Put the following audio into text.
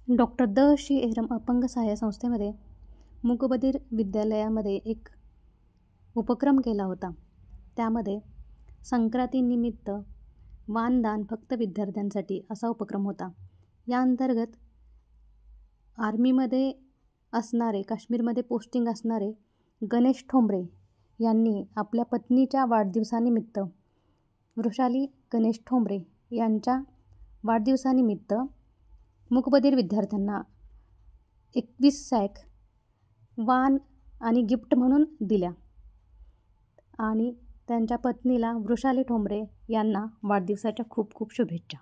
Doctor the. Shri. एरम अपंग सहाय्य संस्थेमध्ये मूकबधिर विद्यालयामध्ये एक उपक्रम केला होता. त्यामध्ये संक्रांतीनिमित्त वाणदान फक्त विद्यार्थ्यांसाठी असा उपक्रम होता. या अंतर्गत आर्मीमध्ये असणारे, काश्मीरमध्ये पोस्टिंग असणारे गणेश ठोंबरे यांनी आपल्या पत्नीच्या वाढदिवसानिमित्त, वृषाली गणेश ठोंबरे यांच्या वाढदिवसानिमित्त मूकबधिर विद्यार्थ्यांना 21 सॅक वाण आणि गिफ्ट म्हणून दिल्या आणि त्यांच्या पत्नीला वृषाली ठोंबरे यांना वाढदिवसाच्या खूप खूप शुभेच्छा.